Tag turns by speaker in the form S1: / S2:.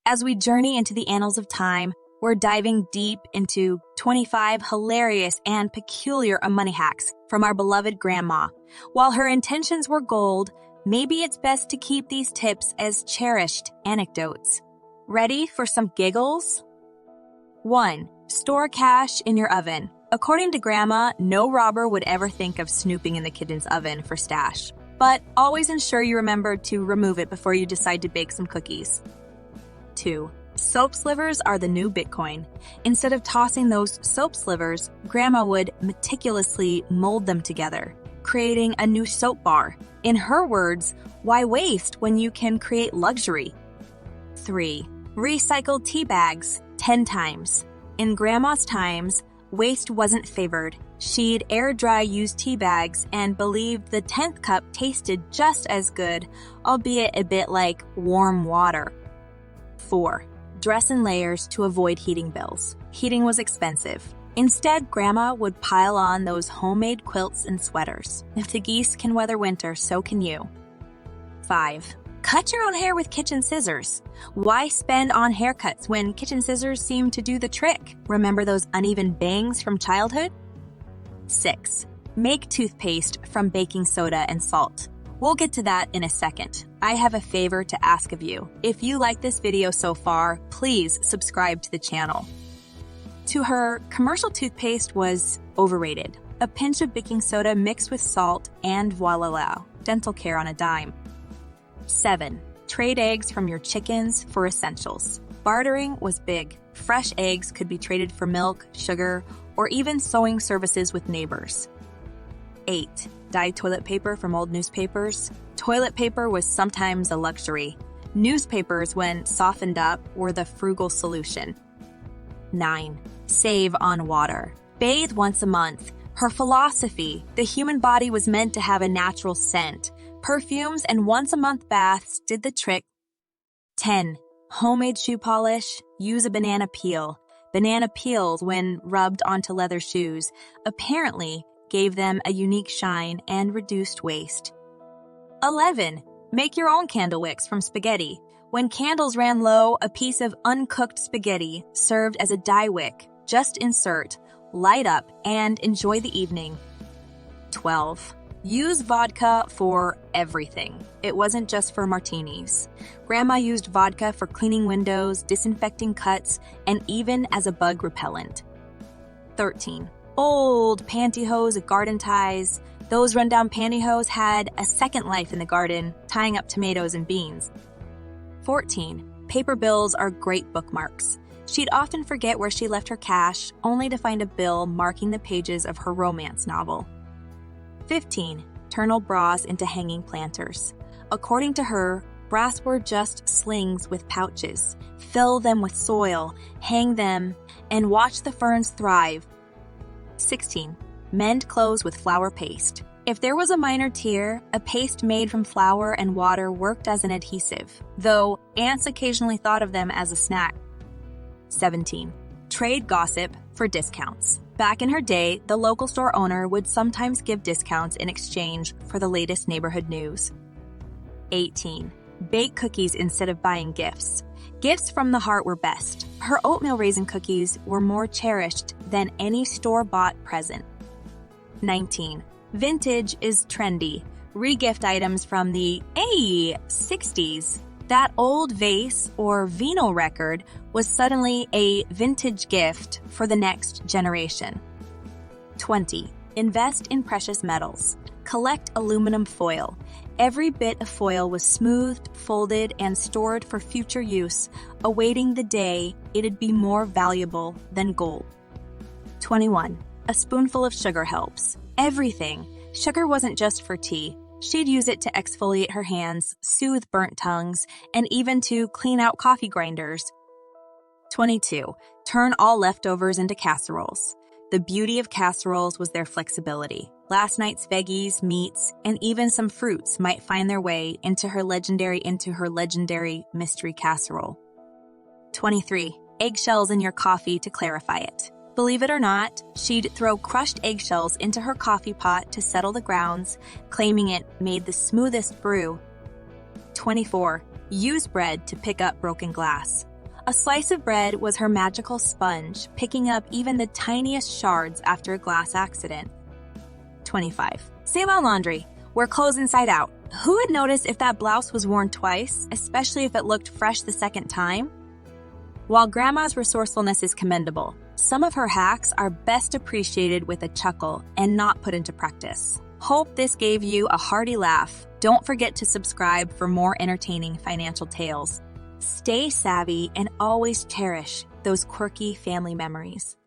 S1: As we journey into the annals of time, we're diving deep into 25 hilarious and peculiar money hacks from our beloved grandma. While her intentions were gold, maybe it's best to keep these tips as cherished anecdotes. Ready for some giggles? 1. Store cash in your oven. According to Grandma, no robber would ever think of snooping in the kitchen's oven for stash. But always ensure you remember to remove it before you decide to bake some cookies. 2. Soap slivers are the new Bitcoin. Instead of tossing those soap slivers, Grandma would meticulously mold them together, creating a new soap bar. In her words, why waste when you can create luxury? 3. Recycled tea bags 10 times. In Grandma's times, waste wasn't favored. She'd air dry used tea bags and believed the 10th cup tasted just as good, albeit a bit like warm water. 4. Dress in layers to avoid heating bills. Heating was expensive. Instead, Grandma would pile on those homemade quilts and sweaters. If the geese can weather winter, so can you. 5. Cut your own hair with kitchen scissors. Why spend on haircuts when kitchen scissors seem to do the trick? Remember those uneven bangs from childhood? 6. Make toothpaste from baking soda and salt. We'll get to that in a second. I have a favor to ask of you. If you like this video so far, please subscribe to the channel. To her, commercial toothpaste was overrated. A pinch of baking soda mixed with salt and voila, dental care on a dime. 7. Trade eggs from your chickens for essentials. Bartering was big. Fresh eggs could be traded for milk, sugar, or even sewing services with neighbors. 8. Dyed toilet paper from old newspapers. Toilet paper was sometimes a luxury. Newspapers, when softened up, were the frugal solution. 9. Save on water. Bathe once a month. Her philosophy: the human body was meant to have a natural scent. Perfumes and once-a-month baths did the trick. 10. Homemade shoe polish. Use a banana peel. Banana peels, when rubbed onto leather shoes, apparently gave them a unique shine and reduced waste. 11. Make your own candle wicks from spaghetti. When candles ran low, a piece of uncooked spaghetti served as a dye wick. Just insert, light up, and enjoy the evening. 12. Use vodka for everything. It wasn't just for martinis. Grandma used vodka for cleaning windows, disinfecting cuts, and even as a bug repellent. 13. Old pantyhose, garden ties. Those rundown pantyhose had a second life in the garden, tying up tomatoes and beans. 14. Paper bills are great bookmarks. She'd often forget where she left her cash, only to find a bill marking the pages of her romance novel. 15. Turn old bras into hanging planters. According to her, bras were just slings with pouches. Fill them with soil, hang them, and watch the ferns thrive. 16. Mend clothes with flour paste. If there was a minor tear, a paste made from flour and water worked as an adhesive, though aunts occasionally thought of them as a snack. 17. Trade gossip for discounts. Back in her day, the local store owner would sometimes give discounts in exchange for the latest neighborhood news. 18. Bake cookies instead of buying gifts. Gifts from the heart were best. Her oatmeal raisin cookies were more cherished than any store-bought present. 19. Vintage is trendy. Re-gift items from the 60s. That old vase or vinyl record was suddenly a vintage gift for the next generation. 20. Invest in precious metals. Collect aluminum foil. Every bit of foil was smoothed, folded, and stored for future use, awaiting the day it'd be more valuable than gold. 21. A spoonful of sugar helps. Everything. Sugar wasn't just for tea. She'd use it to exfoliate her hands, soothe burnt tongues, and even to clean out coffee grinders. 22. Turn all leftovers into casseroles. The beauty of casseroles was their flexibility. Last night's veggies, meats, and even some fruits might find their way into her legendary mystery casserole. 23. Eggshells in your coffee to clarify it. Believe it or not, she'd throw crushed eggshells into her coffee pot to settle the grounds, claiming it made the smoothest brew. 24. Use bread to pick up broken glass. A slice of bread was her magical sponge, picking up even the tiniest shards after a glass accident. 25. Same on laundry. Wear clothes inside out. Who would notice if that blouse was worn twice, especially if it looked fresh the second time? While Grandma's resourcefulness is commendable, some of her hacks are best appreciated with a chuckle and not put into practice. Hope this gave you a hearty laugh. Don't forget to subscribe for more entertaining financial tales. Stay savvy and always cherish those quirky family memories.